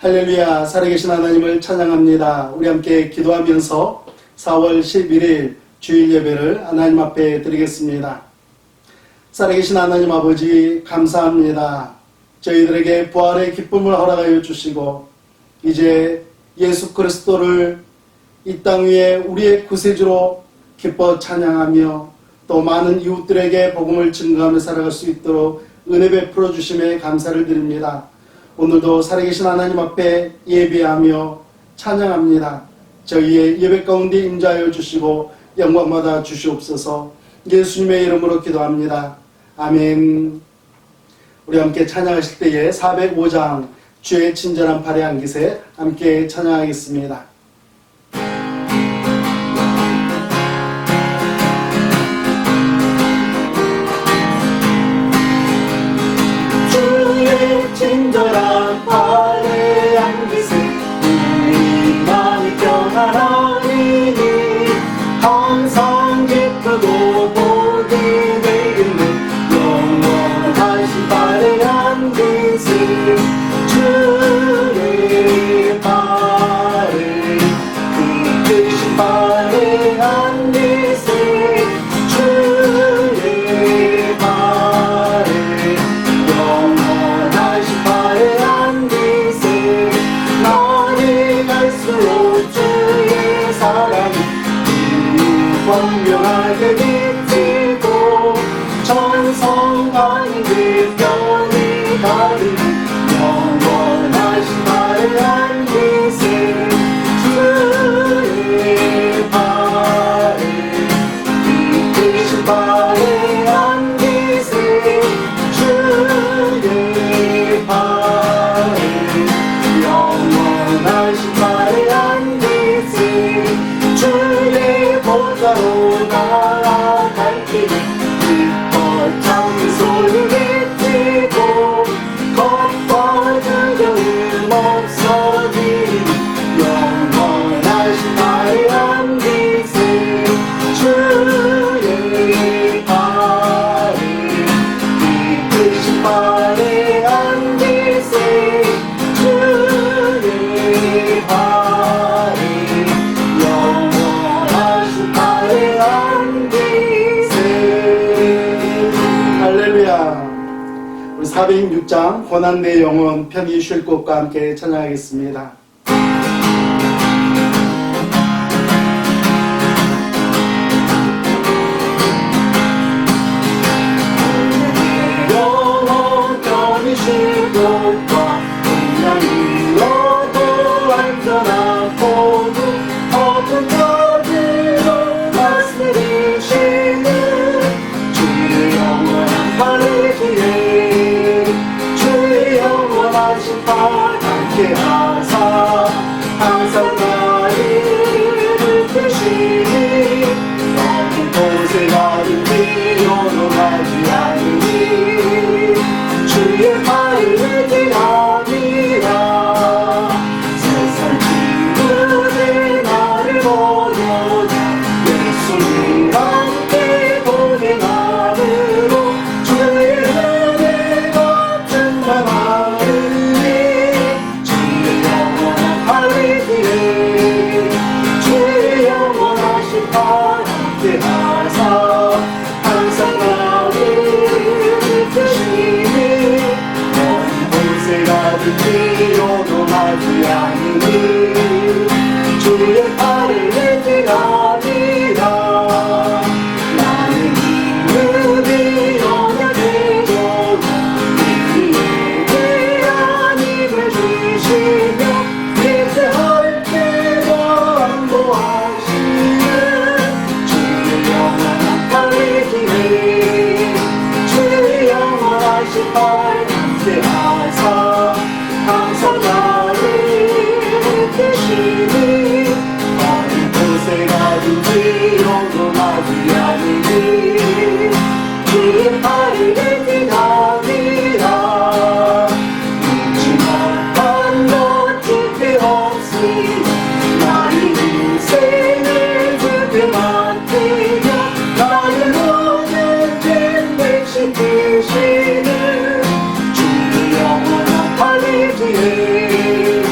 할렐루야, 살아계신 하나님을 찬양합니다. 우리 함께 기도하면서 4월 11일 주일 예배를 하나님 앞에 드리겠습니다. 살아계신 하나님 아버지 감사합니다. 저희들에게 부활의 기쁨을 허락하여 주시고 이제 예수 그리스도를 이 땅 위에 우리의 구세주로 기뻐 찬양하며 또 많은 이웃들에게 복음을 증거하며 살아갈 수 있도록 은혜 베풀어 주심에 감사를 드립니다. 오늘도 살아계신 하나님 앞에 예배하며 찬양합니다. 저희의 예배 가운데 임재하여 주시고 영광받아 주시옵소서. 예수님의 이름으로 기도합니다. 아멘. 우리 함께 찬양하실 때에 405장 주의 친절한 팔에 안기세 함께 찬양하겠습니다. 친절한 팔에 안기세 우리 마음이 평안하리니 항상 기쁘고 복이 되겠네. 영원하신 팔에 안기세 주의 팔에 그 크신 팔에 안기세 주의 팔에 영원하신 팔에 안기세. 날이 갈수록 주의 사랑이 광명하게 비치고 천성 아닌데 별이 다르니 영원하신 팔에 안기세 주의 팔에 크신 팔에 안기세 주의 팔에 영원하신 팔에 안기세. 주의 보좌로 나아갈 길은 기뻐 찬미 소리 뱉고 겁과 두려움 없어지니 영원하신 팔에 안기세 주의 팔에 크신 팔에 안기세 주의 팔에 영원하신 팔에 안기세. 할렐루야. 우리 406장 고난 내 영혼 편히 쉴 곳과 함께 찬양하겠습니다. 영원 편히 쉴 곳과 분명히 너도 안전한 곳 어떤 자들로 말씀해주시는 주의 영원한 팔에 뒤에 주의 영원하신 팔 함께 하사 항상 나를 붙드시니 어느 곳에 가든지 요동하지 않으니 주의 팔을 기다리라. 세상 친구들 나를 보여줘 예수님 함께 보내나으로 주의 은혜가 충만하리니 주의 영원한 팔을 뒤에 주의 영원하신 팔 함께 하사 항상 나를 붙드시니 어느 곳에 가든지 요동하지 않으니 주의 팔을 기다리라. 나는 이름이 언약되고 우리에게 안임을 주시며 예배할 때도 안보하시는 주의 영원한 팔을 기해 주의 영원하신 팔 함께 하사 항상 나를 붙드시니 어느 곳에 가든지 요동하지 않으니 주의 팔을 기다리라. 잊지 못한 것 주께 없으니 나의 인생을 주께 맡기며 나의 모든 죄 대신 되시는 주의 영원한 팔 뒤에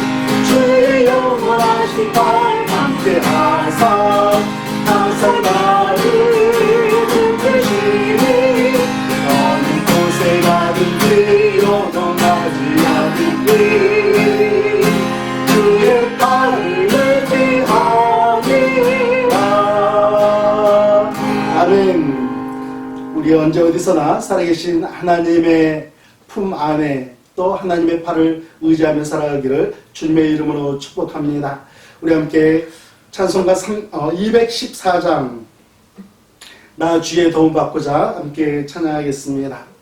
어디서나 살아계신 하나님의 품 안에 또 하나님의 팔을 의지하며 살아가기를 주님의 이름으로 축복합니다. 우리 함께 찬송가 214장 나 주의 도움 받고자 함께 찬양하겠습니다.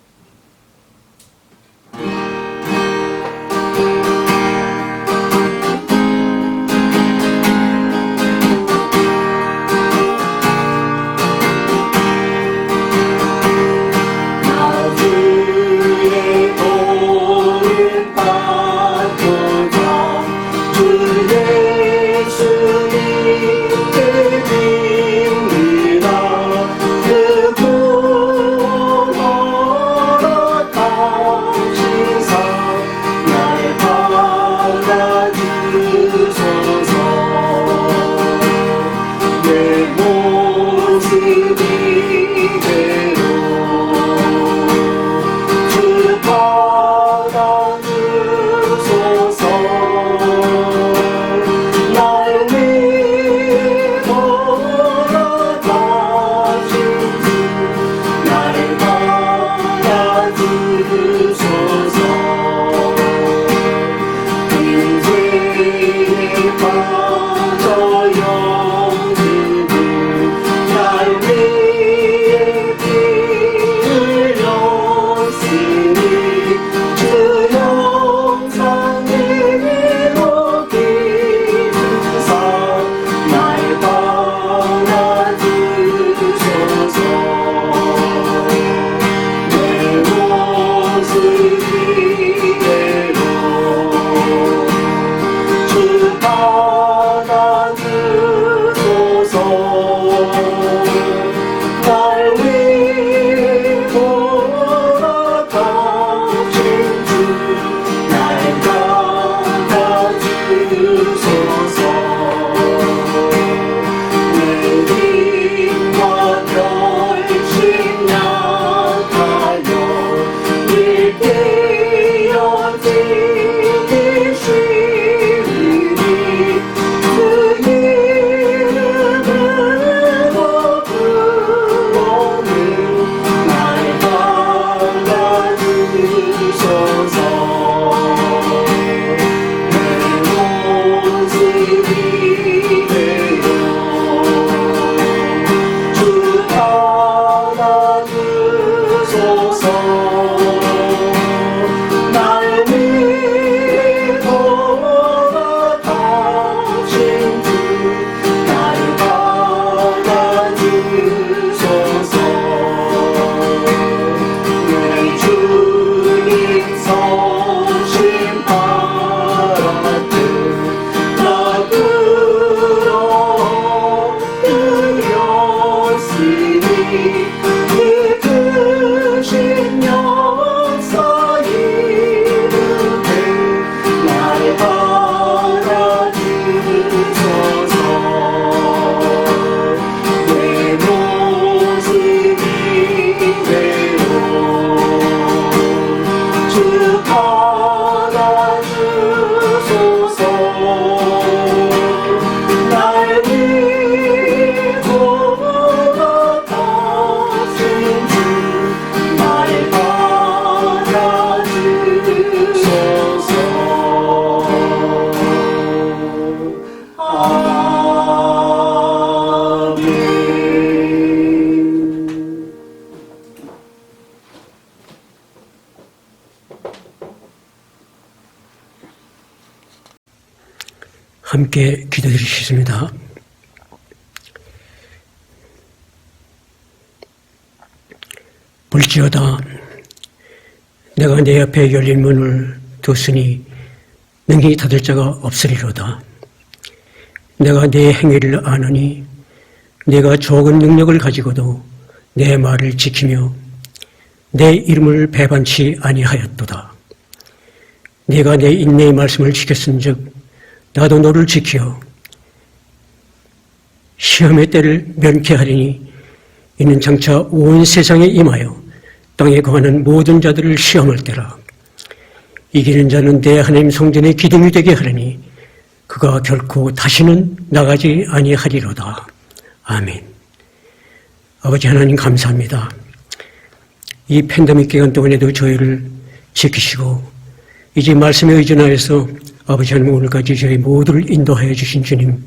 함께 기도해 주시겠습니다. 볼지어다 내가 내 앞에 열린 문을 뒀으니 능히 닫을 자가 없으리로다. 내가 내 행위를 아노니 내가 적은 능력을 가지고도 내 말을 지키며 내 이름을 배반치 아니하였도다. 네가 내 인내의 말씀을 지켰은즉 나도 너를 지켜 시험의 때를 면케하리니 이는 장차 온 세상에 임하여 땅에 거하는 모든 자들을 시험할 때라. 이기는 자는 내 하나님 성전의 기둥이 되게 하리니 그가 결코 다시는 나가지 아니하리로다. 아멘. 아버지 하나님 감사합니다. 이 팬데믹 기간 동안에도 저희를 지키시고 이제 말씀에 의존하여서 아버지 하나님 오늘까지 저희 모두를 인도하여 주신 주님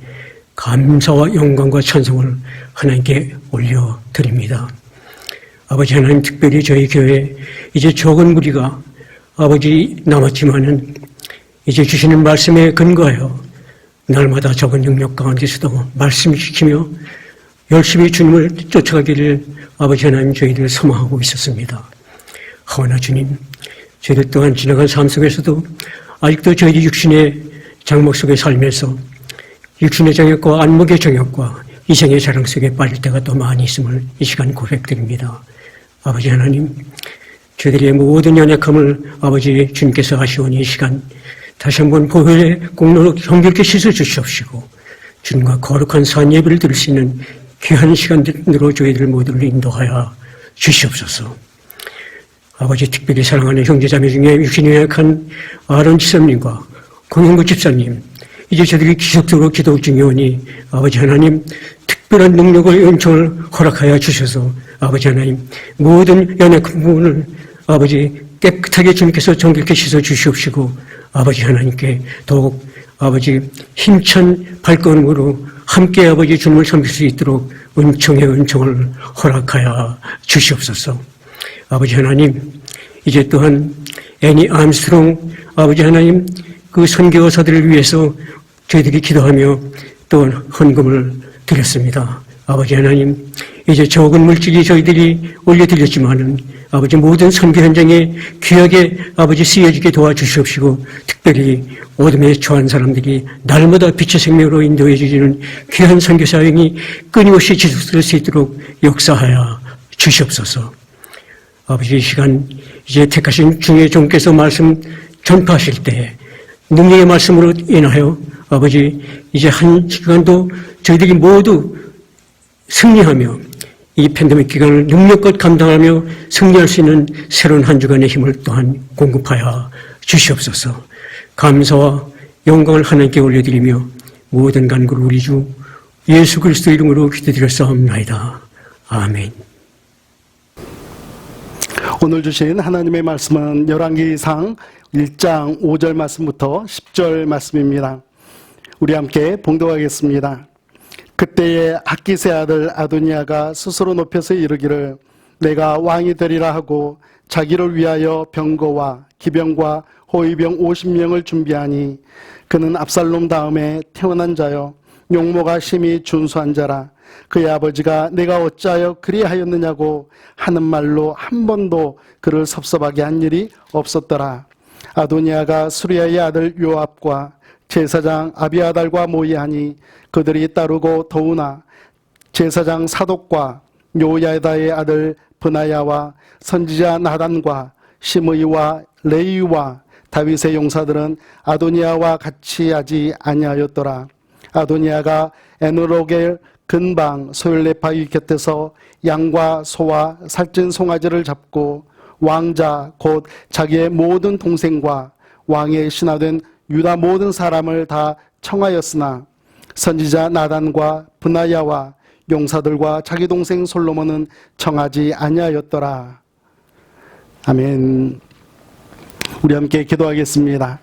감사와 영광과 찬송을 하나님께 올려드립니다. 아버지 하나님 특별히 저희 교회 이제 적은 무리가 아버지 남았지만은 이제 주시는 말씀에 근거하여 날마다 적은 능력 가운데서도 말씀 지키며 열심히 주님을 쫓아가기를 아버지 하나님 저희들 소망하고 있었습니다. 하오나 주님, 저희들 또한 지나간 삶 속에서도 아직도 저희들이 육신의 장막 속에 살면서 육신의 정욕과 안목의 정욕과 이생의 자랑 속에 빠질 때가 또 많이 있음을 이 시간 고백드립니다. 아버지 하나님, 저희들의 모든 연약함을 아버지 주님께서 하시오니 이 시간 다시 한번 보혈의 공로로 정결케 씻어 주시옵시고 주님과 거룩한 산 예배를 드릴 수 있는 귀한 시간으로 저희들 모두를 인도하여 주시옵소서. 아버지 특별히 사랑하는 형제자매 중에 육신이 연약한 아론 지사님과 공영구 집사님, 이제 저들이 기적적으로 기도 중이오니 아버지 하나님 특별한 능력을 은총을 허락하여 주셔서 아버지 하나님 모든 연약한 부분을 아버지 깨끗하게 주님께서 정결케 씻어 주시옵시고 아버지 하나님께 더욱 아버지 힘찬 발걸음으로 함께 아버지 주님을 섬길 수 있도록 은총의 은총을 허락하여 주시옵소서. 아버지 하나님, 이제 또한 애니 암스트롱 아버지 하나님 그 선교사들을 위해서 저희들이 기도하며 또 헌금을 드렸습니다. 아버지 하나님, 이제 적은 물질이 저희들이 올려드렸지만은 아버지 모든 선교 현장에 귀하게 아버지 쓰여지게 도와주시옵시고 특별히 어둠에 처한 사람들이 날마다 빛의 생명으로 인도해 주시는 귀한 선교 사역이 끊임없이 지속될 수 있도록 역사하여 주시옵소서. 아버지 이 시간 이제 택하신 중의 종께서 말씀 전파하실 때 능력의 말씀으로 인하여 아버지 이제 한 시간도 저희들이 모두 승리하며 이 팬데믹 기간을 능력껏 감당하며 승리할 수 있는 새로운 한 주간의 힘을 또한 공급하여 주시옵소서. 감사와 영광을 하나님께 올려드리며 모든 간구를 우리 주 예수 그리스도 이름으로 기도드렸사옵나이다. 아멘. 오늘 주신 하나님의 말씀은 열왕기상 1장 5절 말씀부터 10절 말씀입니다. 우리 함께 봉독하겠습니다. 그때에 학기세 아들 아도니아가 스스로 높여서 이르기를 내가 왕이 되리라 하고 자기를 위하여 병거와 기병과 호위병 50명을 준비하니 그는 압살롬 다음에 태어난 자요 용모가 심히 준수한 자라. 그의 아버지가 내가 어찌하여 그리하였느냐고 하는 말로 한 번도 그를 섭섭하게 한 일이 없었더라. 아도니아가 수리아의 아들 요압과 제사장 아비아달과 모의하니 그들이 따르고 더우나 제사장 사독과 요야다의 아들 브나야와 선지자 나단과 시므이와 레이와 다윗의 용사들은 아도니아와 같이 하지 아니하였더라. 아도니아가 에누로겔 근방 소열레파이 곁에서 양과 소와 살찐 송아지를 잡고 왕자 곧 자기의 모든 동생과 왕의 신하된 유다 모든 사람을 다 청하였으나 선지자 나단과 브나야와 용사들과 자기 동생 솔로몬은 청하지 아니하였더라. 아멘. 우리 함께 기도하겠습니다.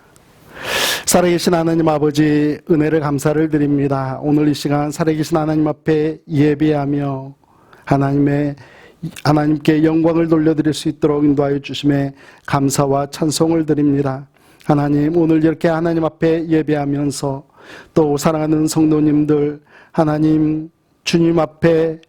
살아계신 하나님 아버지, 은혜를 감사를 드립니다. 오늘 이 시간 살아계신 하나님 앞에 예배하며 하나님께 영광을 돌려드릴 수 있도록 인도하여 주심에 감사와 찬송을 드립니다. 하나님, 오늘 이렇게 하나님 앞에 예배하면서 또 사랑하는 성도님들 하나님 주님 앞에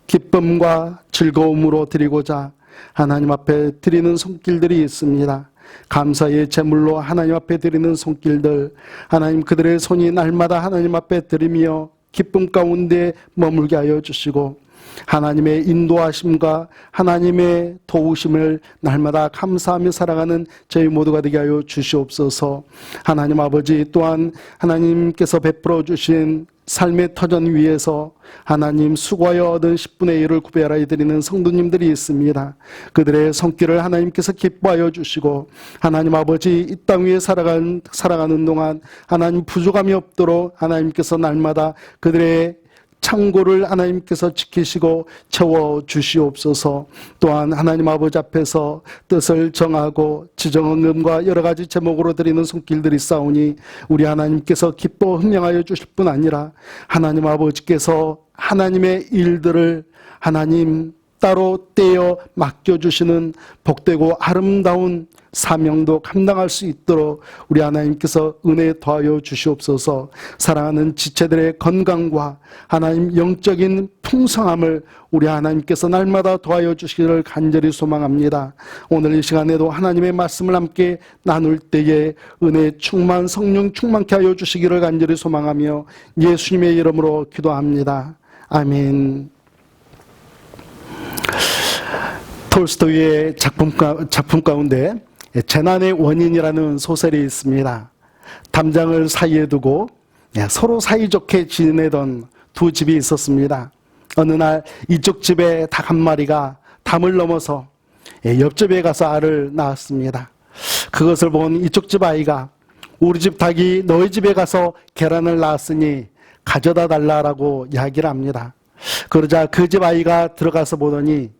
기쁨과 즐거움으로 드리고자 하나님 앞에 드리는 손길들이 있습니다. 감사의 제물로 하나님 앞에 드리는 손길들, 하나님 그들의 손이 날마다 하나님 앞에 드리며 기쁨 가운데 머물게 하여 주시고 하나님의 인도하심과 하나님의 도우심을 날마다 감사하며 살아가는 저희 모두가 되게 하여 주시옵소서. 하나님 아버지, 또한 하나님께서 베풀어 주신 삶의 터전 위에서 하나님 수고하여 얻은 10분의 1을 구별하여 드리는 성도님들이 있습니다. 그들의 손길을 하나님께서 기뻐하여 주시고 하나님 아버지, 이 땅 위에 살아가는 동안 하나님 부족함이 없도록 하나님께서 날마다 그들의 창고를 하나님께서 지키시고 채워주시옵소서. 또한 하나님 아버지 앞에서 뜻을 정하고 지정언금과 여러 가지 제목으로 드리는 손길들이 있사오니 우리 하나님께서 기뻐 흥명하여 주실 뿐 아니라 하나님 아버지께서 하나님의 일들을 하나님 따로 떼어 맡겨주시는 복되고 아름다운 사명도 감당할 수 있도록 우리 하나님께서 은혜 더하여 주시옵소서. 사랑하는 지체들의 건강과 하나님 영적인 풍성함을 우리 하나님께서 날마다 더하여 주시기를 간절히 소망합니다. 오늘 이 시간에도 하나님의 말씀을 함께 나눌 때에 은혜 충만 성령 충만케 하여 주시기를 간절히 소망하며 예수님의 이름으로 기도합니다. 아멘. 톨스토이의 작품 가운데 재난의 원인이라는 소설이 있습니다. 담장을 사이에 두고 서로 사이좋게 지내던 두 집이 있었습니다. 어느 날 이쪽 집의 닭 한 마리가 담을 넘어서 옆집에 가서 알을 낳았습니다. 그것을 본 이쪽 집 아이가 우리 집 닭이 너희 집에 가서 계란을 낳았으니 가져다 달라라고 이야기를 합니다. 그러자 그 집 아이가 들어가서 보더니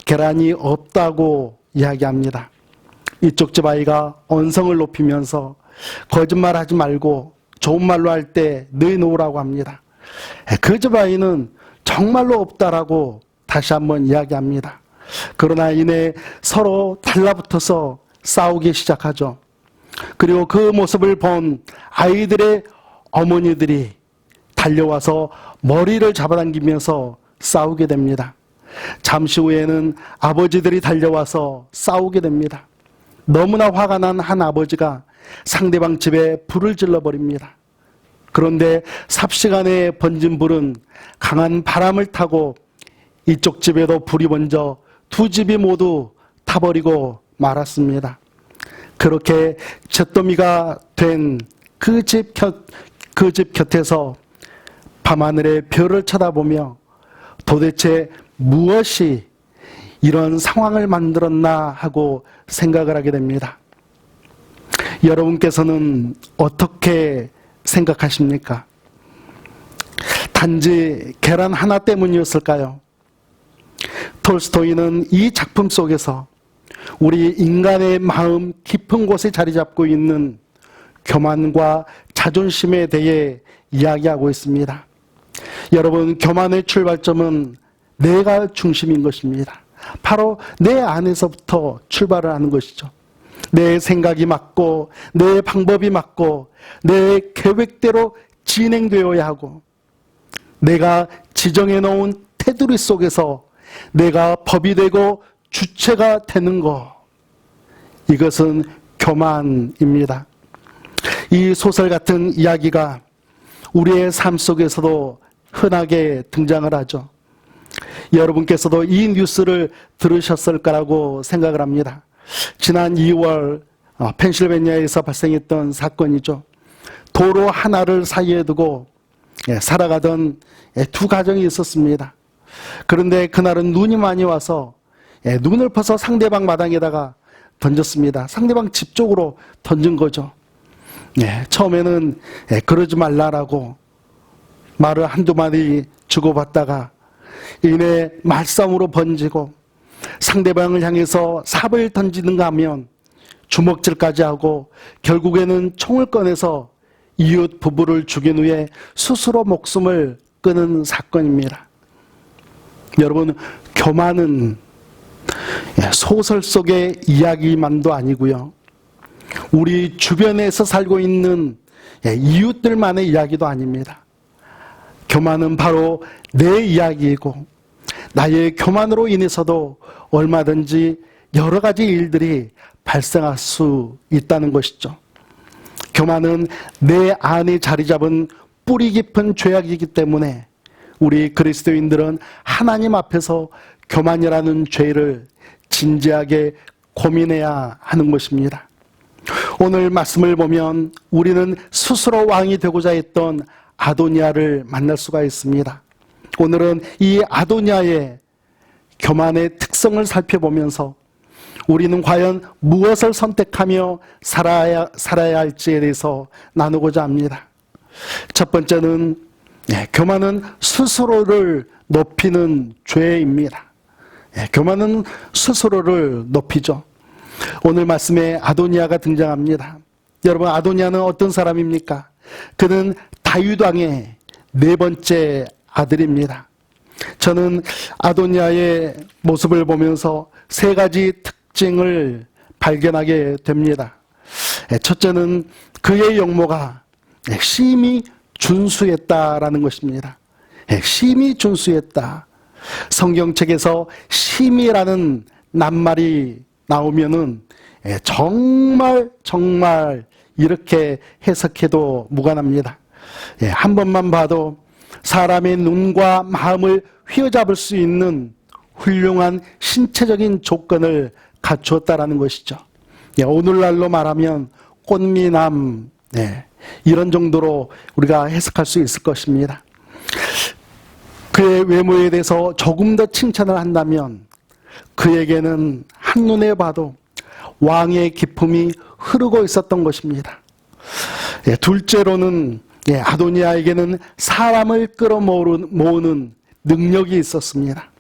계란이 없다고 이야기합니다. 이쪽 집 아이가 언성을 높이면서 거짓말하지 말고 좋은 말로 할 때 내놓으라고 합니다. 그 집 아이는 정말로 없다라고 다시 한번 이야기합니다. 그러나 이내 서로 달라붙어서 싸우기 시작하죠. 그리고 그 모습을 본 아이들의 어머니들이 달려와서 머리를 잡아당기면서 싸우게 됩니다. 잠시 후에는 아버지들이 달려와서 싸우게 됩니다. 너무나 화가 난 한 아버지가 상대방 집에 불을 질러버립니다. 그런데 삽시간에 번진 불은 강한 바람을 타고 이쪽 집에도 불이 번져 두 집이 모두 타버리고 말았습니다. 그렇게 잿더미가 된 그 집 곁에서 밤하늘의 별을 쳐다보며 도대체 무엇이 이런 상황을 만들었나 하고 생각을 하게 됩니다. 여러분께서는 어떻게 생각하십니까? 단지 계란 하나 때문이었을까요? 톨스토이는 이 작품 속에서 우리 인간의 마음 깊은 곳에 자리 잡고 있는 교만과 자존심에 대해 이야기하고 있습니다. 여러분, 교만의 출발점은 내가 중심인 것입니다. 바로 내 안에서부터 출발을 하는 것이죠. 내 생각이 맞고 내 방법이 맞고 내 계획대로 진행되어야 하고 내가 지정해 놓은 테두리 속에서 내가 법이 되고 주체가 되는 것, 이것은 교만입니다. 이 소설 같은 이야기가 우리의 삶 속에서도 흔하게 등장을 하죠. 여러분께서도 이 뉴스를 들으셨을 거라고 생각을 합니다. 지난 2월 펜실베니아에서 발생했던 사건이죠. 도로 하나를 사이에 두고 살아가던 두 가정이 있었습니다. 그런데 그날은 눈이 많이 와서 눈을 퍼서 상대방 마당에다가 던졌습니다. 상대방 집 쪽으로 던진 거죠. 처음에는 그러지 말라라고 말을 한두 마디 주고받다가 이내 말싸움으로 번지고 상대방을 향해서 삽을 던지는가 하면 주먹질까지 하고 결국에는 총을 꺼내서 이웃 부부를 죽인 후에 스스로 목숨을 끊은 사건입니다. 여러분, 교만은 소설 속의 이야기만도 아니고요. 우리 주변에서 살고 있는 이웃들만의 이야기도 아닙니다. 교만은 바로 내 이야기이고 나의 교만으로 인해서도 얼마든지 여러 가지 일들이 발생할 수 있다는 것이죠. 교만은 내 안에 자리 잡은 뿌리 깊은 죄악이기 때문에 우리 그리스도인들은 하나님 앞에서 교만이라는 죄를 진지하게 고민해야 하는 것입니다. 오늘 말씀을 보면 우리는 스스로 왕이 되고자 했던 아도니아를 만날 수가 있습니다. 오늘은 이 아도니아의 교만의 특성을 살펴보면서 우리는 과연 무엇을 선택하며 살아야 할지에 대해서 나누고자 합니다. 첫 번째는 교만은 스스로를 높이는 죄입니다. 교만은 스스로를 높이죠. 오늘 말씀에 아도니아가 등장합니다. 여러분, 아도니아는 어떤 사람입니까? 그는 다윗 왕의 네 번째 아들입니다. 저는 아도니아의 모습을 보면서 세 가지 특징을 발견하게 됩니다. 첫째는 그의 용모가 심히 준수했다라는 것입니다. 심히 준수했다. 성경책에서 심이라는 낱말이 나오면은 정말 이렇게 해석해도 무관합니다. 한 번만 봐도 사람의 눈과 마음을 휘어잡을 수 있는 훌륭한 신체적인 조건을 갖추었다라는 것이죠. 오늘날로 말하면 꽃미남, 이런 정도로 우리가 해석할 수 있을 것입니다. 그의 외모에 대해서 조금 더 칭찬을 한다면 그에게는 한눈에 봐도 왕의 기품이 흐르고 있었던 것입니다. 둘째로는 아도니아에게는 사람을 끌어모으는 능력이 있었습니다.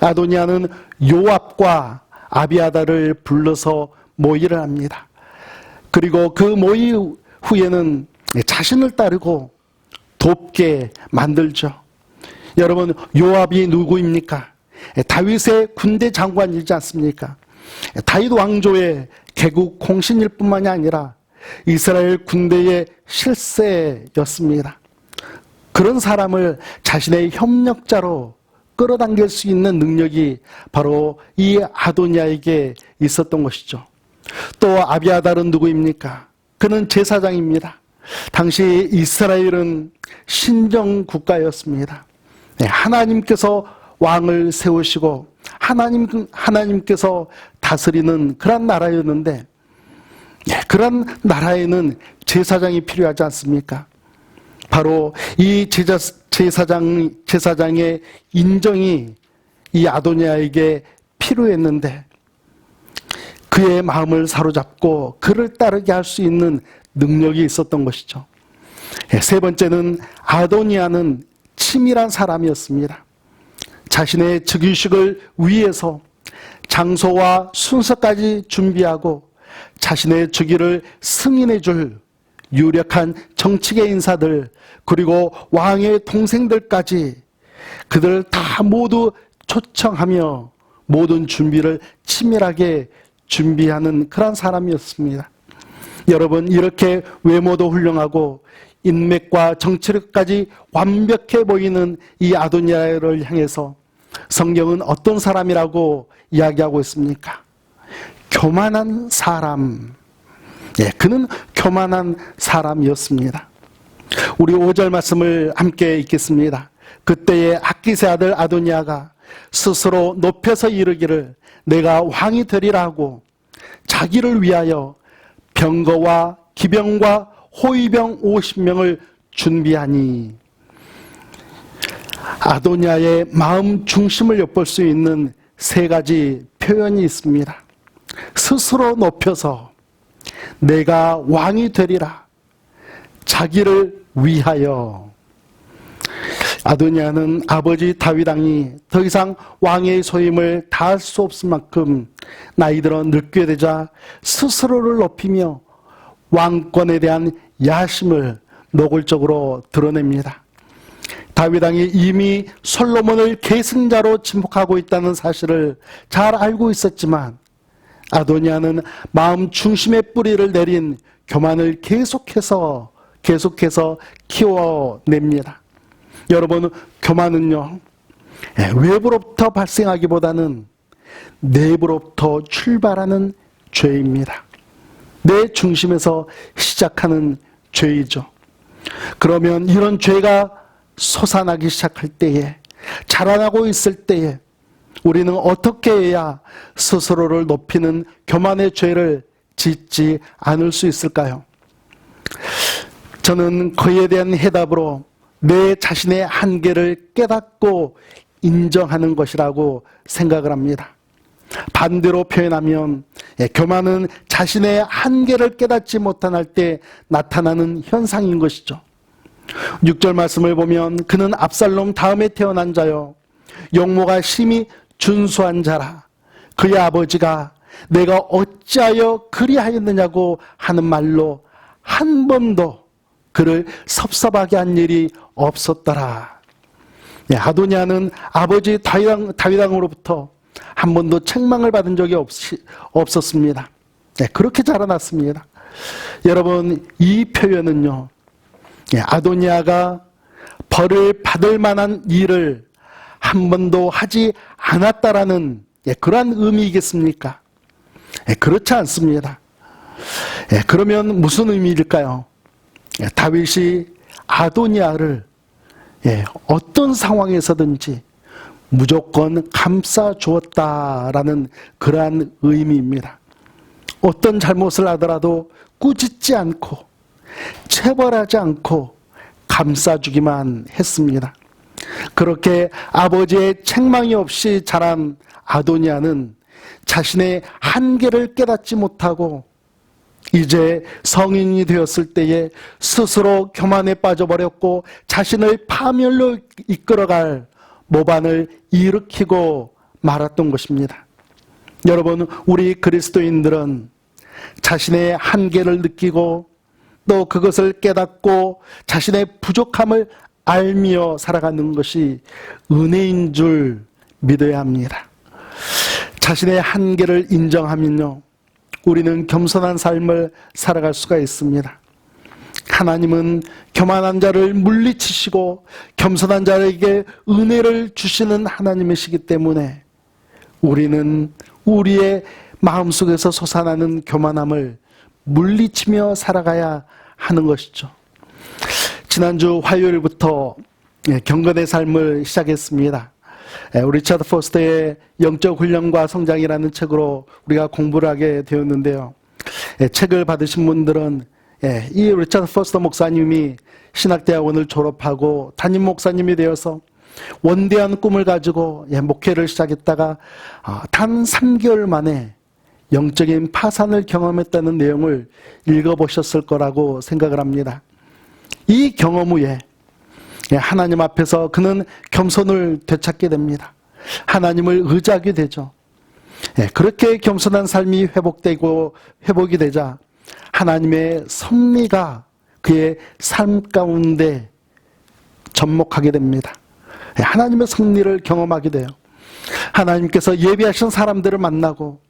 아도니아는 요압과 아비아다를 불러서 모의를 합니다. 그리고 그 모의 후에는 자신을 따르고 돕게 만들죠. 여러분, 요압이 누구입니까? 다윗의 군대 장관이지 않습니까? 다윗 왕조의 개국 공신일 뿐만이 아니라 이스라엘 군대의 실세였습니다. 그런 사람을 자신의 협력자로 끌어당길 수 있는 능력이 바로 이 아도니아에게 있었던 것이죠. 또 아비아달은 누구입니까? 그는 제사장입니다. 당시 이스라엘은 신정 국가였습니다. 하나님께서 왕을 세우시고 하나님께서 다스리는 그런 나라였는데, 그런 나라에는 제사장이 필요하지 않습니까? 바로 이 제사장의 인정이 이 아도니아에게 필요했는데, 그의 마음을 사로잡고 그를 따르게 할 수 있는 능력이 있었던 것이죠. 세 번째는 아도니아는 치밀한 사람이었습니다. 자신의 즉위식을 위해서 장소와 순서까지 준비하고 자신의 즉위를 승인해 줄 유력한 정치계 인사들, 그리고 왕의 동생들까지 그들 다 모두 초청하며 모든 준비를 치밀하게 준비하는 그런 사람이었습니다. 여러분, 이렇게 외모도 훌륭하고 인맥과 정치력까지 완벽해 보이는 이 아도니아를 향해서 성경은 어떤 사람이라고 이야기하고 있습니까? 교만한 사람. 그는 교만한 사람이었습니다. 우리 5절 말씀을 함께 읽겠습니다. 그때의 악기세 아들 아도니아가 스스로 높여서 이르기를 내가 왕이 되리라 하고 자기를 위하여 병거와 기병과 호위병 50명을 준비하니, 아도니아의 마음 중심을 엿볼 수 있는 세 가지 표현이 있습니다. 스스로 높여서 내가 왕이 되리라, 자기를 위하여. 아도니아는 아버지 다윗 왕이 더 이상 왕의 소임을 다할 수 없을 만큼 나이 들어 늙게 되자 스스로를 높이며 왕권에 대한 야심을 노골적으로 드러냅니다. 다윗 왕이 이미 솔로몬을 계승자로 지목하고 있다는 사실을 잘 알고 있었지만 아도니아는 마음 중심의 뿌리를 내린 교만을 계속해서 키워냅니다. 여러분, 교만은요, 외부로부터 발생하기보다는 내부로부터 출발하는 죄입니다. 내 중심에서 시작하는 죄이죠. 그러면 이런 죄가 솟아나기 시작할 때에, 자라나고 있을 때에 우리는 어떻게 해야 스스로를 높이는 교만의 죄를 짓지 않을 수 있을까요? 저는 그에 대한 해답으로 내 자신의 한계를 깨닫고 인정하는 것이라고 생각을 합니다. 반대로 표현하면 교만은 자신의 한계를 깨닫지 못할 때 나타나는 현상인 것이죠. 6절 말씀을 보면 그는 압살롬 다음에 태어난 자요 용모가 심히 준수한 자라. 그의 아버지가 내가 어찌하여 그리하였느냐고 하는 말로 한 번도 그를 섭섭하게 한 일이 없었더라. 아도니아는 아버지 다윗왕으로부터 한 번도 책망을 받은 적이 없었습니다. 그렇게 자라났습니다. 여러분, 이 표현은요, 아도니아가 벌을 받을 만한 일을 한 번도 하지 않았다라는 그러한 의미이겠습니까? 그렇지 않습니다. 그러면 무슨 의미일까요? 다윗이 아도니아를 어떤 상황에서든지 무조건 감싸 주었다라는 그러한 의미입니다. 어떤 잘못을 하더라도 꾸짖지 않고 체벌하지 않고 감싸주기만 했습니다. 그렇게 아버지의 책망이 없이 자란 아도니아는 자신의 한계를 깨닫지 못하고 이제 성인이 되었을 때에 스스로 교만에 빠져버렸고 자신을 파멸로 이끌어갈 모반을 일으키고 말았던 것입니다. 여러분, 우리 그리스도인들은 자신의 한계를 느끼고 또 그것을 깨닫고 자신의 부족함을 알며 살아가는 것이 은혜인 줄 믿어야 합니다. 자신의 한계를 인정하면요, 우리는 겸손한 삶을 살아갈 수가 있습니다. 하나님은 교만한 자를 물리치시고 겸손한 자에게 은혜를 주시는 하나님이시기 때문에 우리는 우리의 마음속에서 솟아나는 교만함을 물리치며 살아가야 하는 것이죠. 지난주 화요일부터 경건의 삶을 시작했습니다. 리차드 포스터의 영적 훈련과 성장이라는 책으로 우리가 공부를 하게 되었는데요. 책을 받으신 분들은 이 리차드 포스터 목사님이 신학대학원을 졸업하고 담임 목사님이 되어서 원대한 꿈을 가지고 목회를 시작했다가 단 3개월 만에 영적인 파산을 경험했다는 내용을 읽어보셨을 거라고 생각을 합니다. 이 경험 후에 하나님 앞에서 그는 겸손을 되찾게 됩니다. 하나님을 의지하게 되죠. 그렇게 겸손한 삶이 회복이 되자 하나님의 섭리가 그의 삶 가운데 접목하게 됩니다. 하나님의 섭리를 경험하게 돼요. 하나님께서 예비하신 사람들을 만나고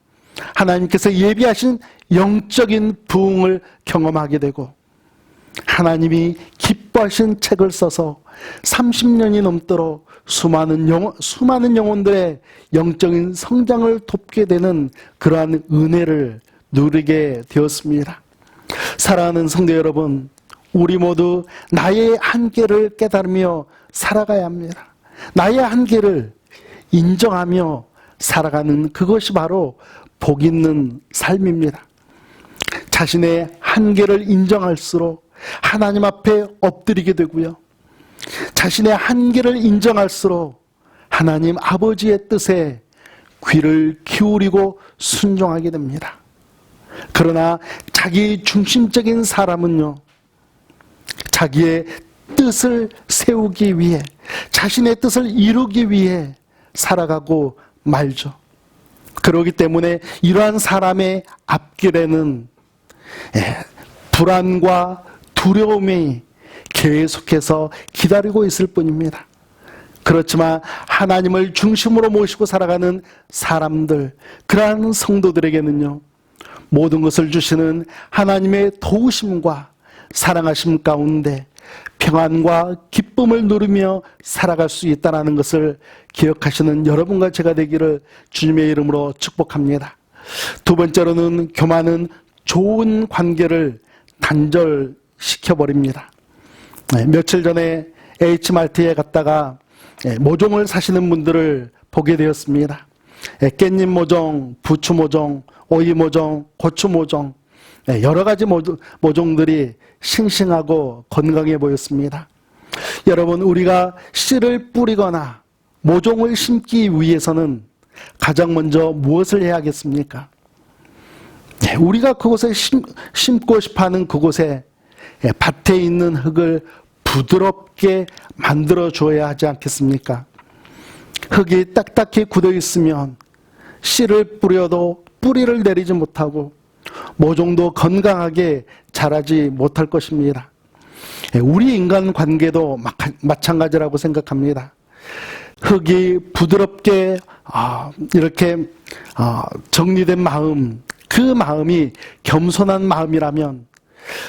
하나님께서 예비하신 영적인 부흥을 경험하게 되고 하나님이 기뻐하신 책을 써서 30년이 넘도록 수많은 영혼들의 영적인 성장을 돕게 되는 그러한 은혜를 누리게 되었습니다. 사랑하는 성도 여러분, 우리 모두 나의 한계를 깨달으며 살아가야 합니다. 나의 한계를 인정하며 살아가는 그것이 바로 복 있는 삶입니다. 자신의 한계를 인정할수록 하나님 앞에 엎드리게 되고요. 자신의 한계를 인정할수록 하나님 아버지의 뜻에 귀를 기울이고 순종하게 됩니다. 그러나 자기 중심적인 사람은요, 자기의 뜻을 세우기 위해, 자신의 뜻을 이루기 위해 살아가고 말죠. 그렇기 때문에 이러한 사람의 앞길에는 불안과 두려움이 계속해서 기다리고 있을 뿐입니다. 그렇지만 하나님을 중심으로 모시고 살아가는 사람들, 그러한 성도들에게는요, 모든 것을 주시는 하나님의 도우심과 사랑하심 가운데 평안과 기쁨을 누리며 살아갈 수 있다는 것을 기억하시는 여러분과 제가 되기를 주님의 이름으로 축복합니다. 두 번째로는 교만은 좋은 관계를 단절시켜버립니다. 며칠 전에 H마트에 갔다가 모종을 사시는 분들을 보게 되었습니다. 깻잎 모종, 부추 모종, 오이 모종, 고추 모종, 여러 가지 모종들이 싱싱하고 건강해 보였습니다. 여러분, 우리가 씨를 뿌리거나 모종을 심기 위해서는 가장 먼저 무엇을 해야 하겠습니까? 우리가 그곳에 심고 싶어하는 그곳에 밭에 있는 흙을 부드럽게 만들어 줘야 하지 않겠습니까? 흙이 딱딱히 굳어 있으면 씨를 뿌려도 뿌리를 내리지 못하고 모종도 건강하게 자라지 못할 것입니다. 우리 인간 관계도 마찬가지라고 생각합니다. 흙이 부드럽게 이렇게 정리된 마음, 그 마음이 겸손한 마음이라면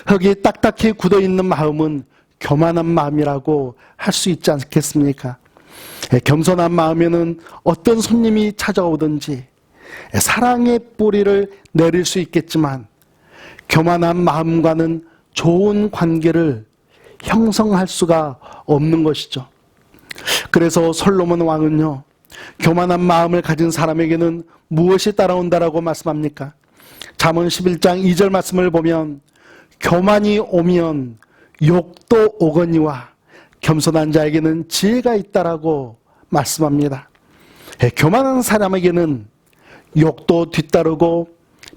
흙이 딱딱히 굳어 있는 마음은 교만한 마음이라고 할 수 있지 않겠습니까? 겸손한 마음에는 어떤 손님이 찾아오든지 사랑의 뿌리를 내릴 수 있겠지만 교만한 마음과는 좋은 관계를 형성할 수가 없는 것이죠. 그래서 솔로몬 왕은요, 교만한 마음을 가진 사람에게는 무엇이 따라온다라고 말씀합니까? 잠언 11장 2절 말씀을 보면 교만이 오면 욕도 오거니와 겸손한 자에게는 지혜가 있다라고 말씀합니다. 교만한 사람에게는 욕도 뒤따르고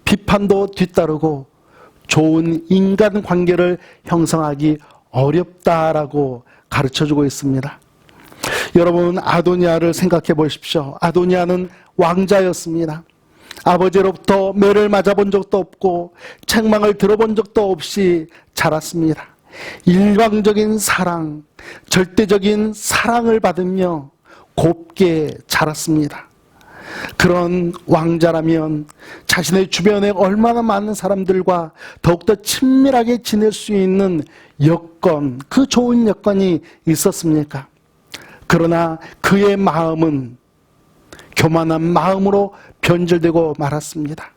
비판도 뒤따르고 좋은 인간관계를 형성하기 어렵다라고 가르쳐주고 있습니다. 여러분, 아도니아를 생각해 보십시오. 아도니아는 왕자였습니다. 아버지로부터 매를 맞아본 적도 없고 책망을 들어본 적도 없이 자랐습니다. 일방적인 사랑, 절대적인 사랑을 받으며 곱게 자랐습니다. 그런 왕자라면 자신의 주변에 얼마나 많은 사람들과 더욱더 친밀하게 지낼 수 있는 여건, 그 좋은 여건이 있었습니까? 그러나 그의 마음은 교만한 마음으로 변질되고 말았습니다.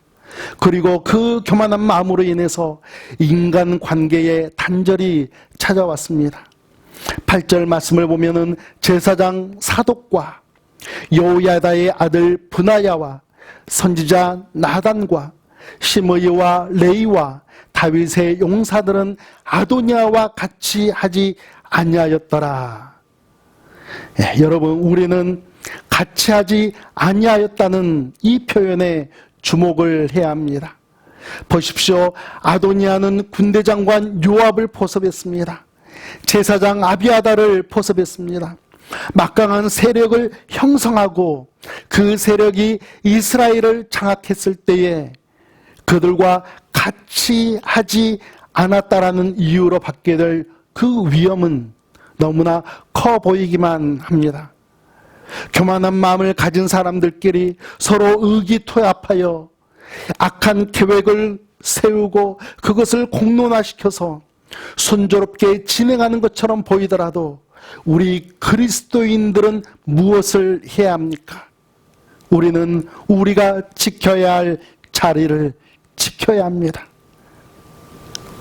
그리고 그 교만한 마음으로 인해서 인간관계에 단절이 찾아왔습니다. 8절 말씀을 보면은 제사장 사독과 여호야다의 아들 브나야와 선지자 나단과 시므이와 레이와 다윗의 용사들은 아도니아와 같이 하지 아니하였더라. 여러분, 우리는 같이 하지 아니하였다는 이 표현에 주목을 해야 합니다. 보십시오. 아도니아는 군대 장관 요압을 포섭했습니다. 제사장 아비아다를 포섭했습니다. 막강한 세력을 형성하고 그 세력이 이스라엘을 장악했을 때에 그들과 같이 하지 않았다라는 이유로 받게 될 그 위험은 너무나 커 보이기만 합니다. 교만한 마음을 가진 사람들끼리 서로 의기투합하여 악한 계획을 세우고 그것을 공론화시켜서 순조롭게 진행하는 것처럼 보이더라도 우리 그리스도인들은 무엇을 해야 합니까? 우리는 우리가 지켜야 할 자리를 지켜야 합니다.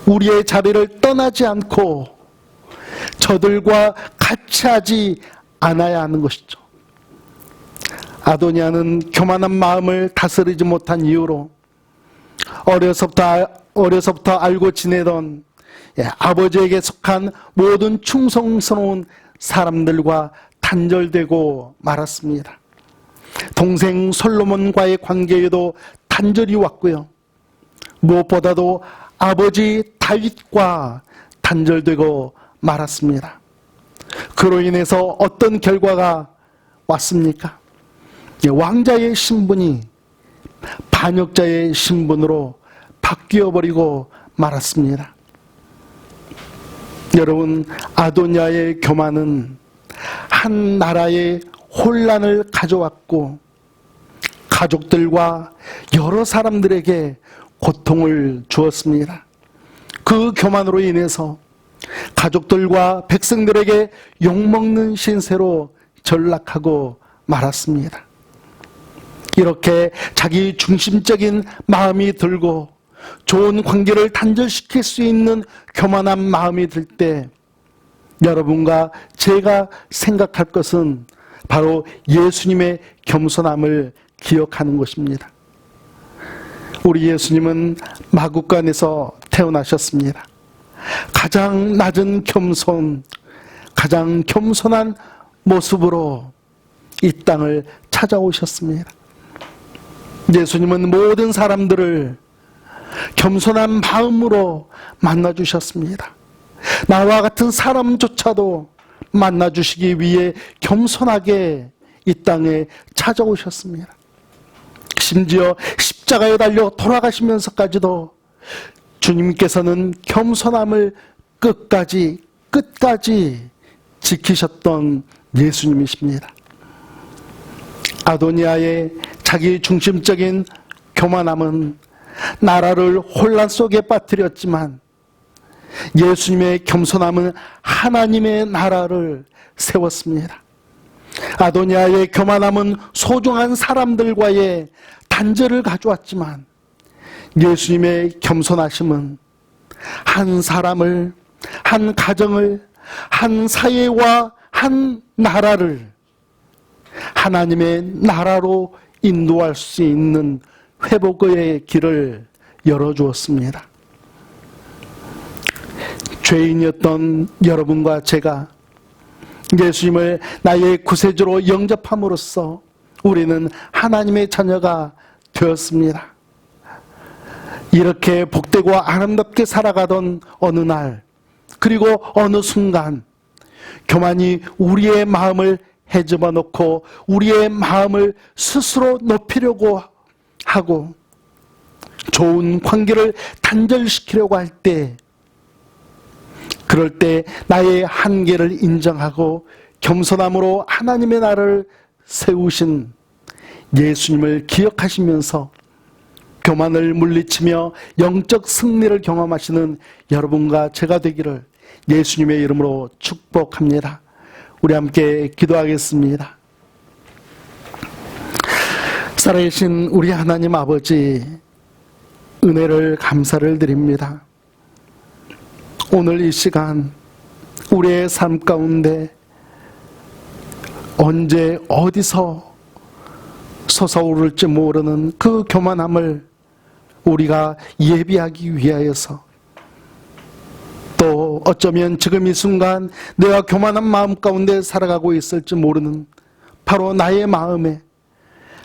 우리의 자리를 떠나지 않고 저들과 같이 하지 않아야 하는 것이죠. 아도니아는 교만한 마음을 다스리지 못한 이유로 어려서부터 알고 지내던 아버지에게 속한 모든 충성스러운 사람들과 단절되고 말았습니다. 동생 솔로몬과의 관계에도 단절이 왔고요. 무엇보다도 아버지 다윗과 단절되고 말았습니다. 그로 인해서 어떤 결과가 왔습니까? 왕자의 신분이 반역자의 신분으로 바뀌어버리고 말았습니다. 여러분, 아도니아의 교만은 한 나라의 혼란을 가져왔고 가족들과 여러 사람들에게 고통을 주었습니다. 그 교만으로 인해서 가족들과 백성들에게 욕먹는 신세로 전락하고 말았습니다. 이렇게 자기 중심적인 마음이 들고 좋은 관계를 단절시킬 수 있는 교만한 마음이 들 때 여러분과 제가 생각할 것은 바로 예수님의 겸손함을 기억하는 것입니다. 우리 예수님은 마구간에서 태어나셨습니다. 가장 낮은 겸손, 가장 겸손한 모습으로 이 땅을 찾아오셨습니다. 예수님은 모든 사람들을 겸손한 마음으로 만나주셨습니다. 나와 같은 사람조차도 만나주시기 위해 겸손하게 이 땅에 찾아오셨습니다. 심지어 십자가에 달려 돌아가시면서까지도 주님께서는 겸손함을 끝까지 지키셨던 예수님이십니다. 아도니아의 자기 중심적인 교만함은 나라를 혼란 속에 빠뜨렸지만 예수님의 겸손함은 하나님의 나라를 세웠습니다. 아도니아의 교만함은 소중한 사람들과의 단절을 가져왔지만 예수님의 겸손하심은 한 사람을, 한 가정을, 한 사회와 한 나라를 하나님의 나라로 인도할 수 있는 회복의 길을 열어주었습니다. 죄인이었던 여러분과 제가 예수님을 나의 구세주로 영접함으로써 우리는 하나님의 자녀가 되었습니다. 이렇게 복되고 아름답게 살아가던 어느 날, 그리고 어느 순간 교만이 우리의 마음을 헤집어 놓고 우리의 마음을 스스로 높이려고 하고 좋은 관계를 단절시키려고 할 때, 그럴 때 나의 한계를 인정하고 겸손함으로 하나님의 나라를 세우신 예수님을 기억하시면서 교만을 물리치며 영적 승리를 경험하시는 여러분과 제가 되기를 예수님의 이름으로 축복합니다. 우리 함께 기도하겠습니다. 살아계신 우리 하나님 아버지, 은혜를 감사를 드립니다. 오늘 이 시간 우리의 삶 가운데 언제 어디서 솟아오를지 모르는 그 교만함을 우리가 예비하기 위하여서, 또 어쩌면 지금 이 순간 내가 교만한 마음 가운데 살아가고 있을지 모르는 바로 나의 마음에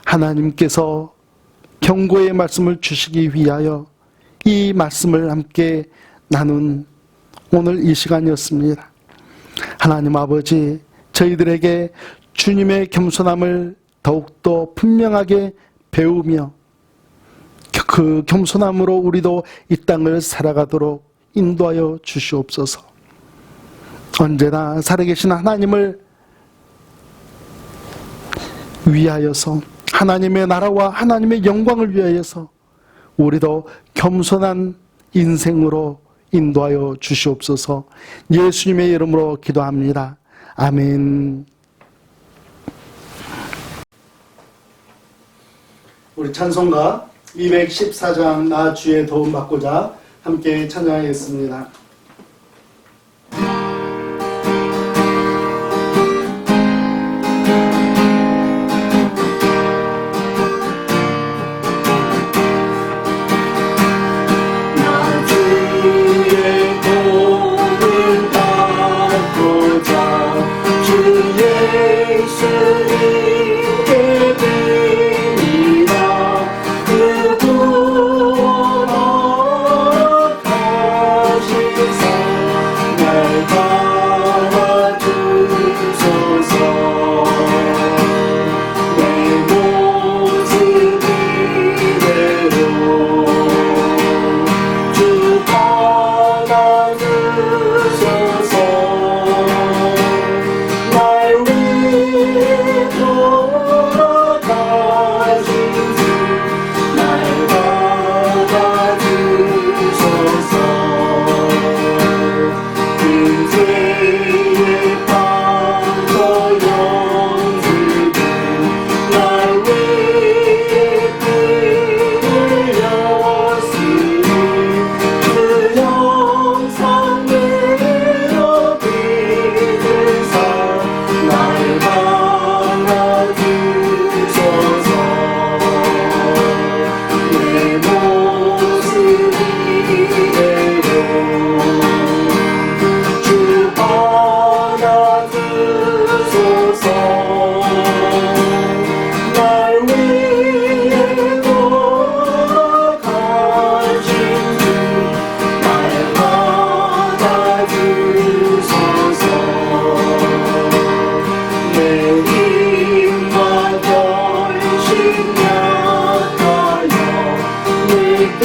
하나님께서 경고의 말씀을 주시기 위하여 이 말씀을 함께 나눈 오늘 이 시간이었습니다. 하나님 아버지, 저희들에게 주님의 겸손함을 더욱더 분명하게 배우며 그 겸손함으로 우리도 이 땅을 살아가도록 인도하여 주시옵소서. 언제나 살아계신 하나님을 위하여서, 하나님의 나라와 하나님의 영광을 위하여서 우리도 겸손한 인생으로 인도하여 주시옵소서. 예수님의 이름으로 기도합니다. 아멘. 우리 찬송가 214장 나 주의 도움 받고자 함께 찬양하겠습니다. 나 주의 도움을 받고자 주 예수님께 드리라. 그 구원하신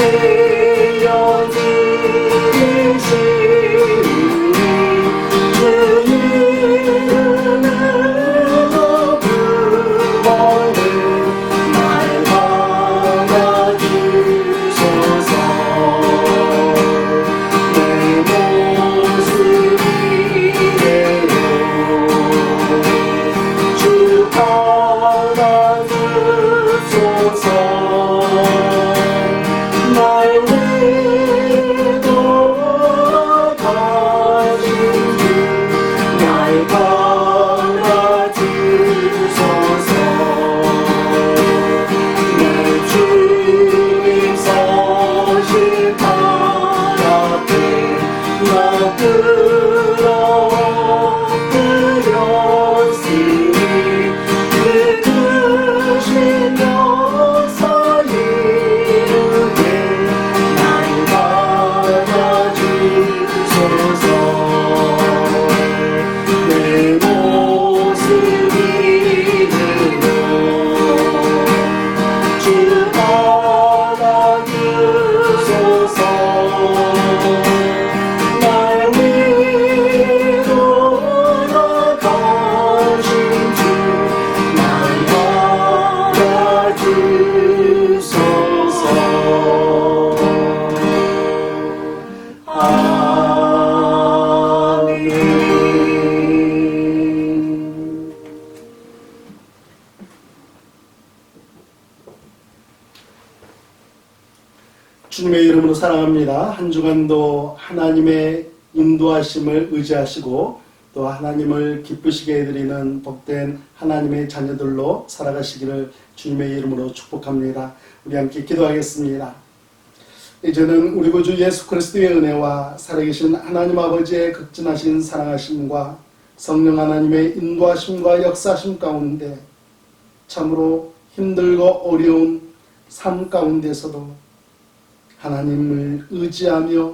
되어 들으시니 주님을 구원을 날 받아주소서. 내 모습 이대로 주 받아주소서. 날 위로 가신 주 날 받아주소서. 내 주님 서신 발 앞에 나 끌어들였으니 그 크신 역사 이루게 날 받아주소서. 내 모습 이대로 주 받아주소서. 날 위로 나가신 주 날 받아주소서. 아멘. 주님의 이름으로 사랑합니다. 한 주간도 하나님의 인도하심을 의지하시고 또 하나님을 기쁘시게 해드리는 복된 하나님의 자녀들로 살아가시기를 주님의 이름으로 축복합니다. 우리 함께 기도하겠습니다. 이제는 우리 구주 예수 그리스도의 은혜와 살아계신 하나님 아버지의 극진하신 사랑하심과 성령 하나님의 인도하심과 역사하심 가운데 참으로 힘들고 어려운 삶 가운데서도 하나님을 의지하며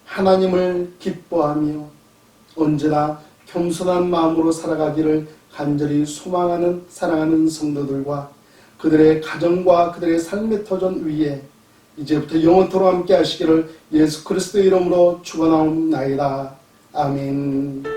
하나님을 기뻐하며 언제나 겸손한 마음으로 살아가기를 간절히 소망하는 사랑하는 성도들과 그들의 가정과 그들의 삶의 터전 위에 이제부터 영원토록 함께 하시기를 예수 그리스도의 이름으로 축원하옵나이다. 아멘.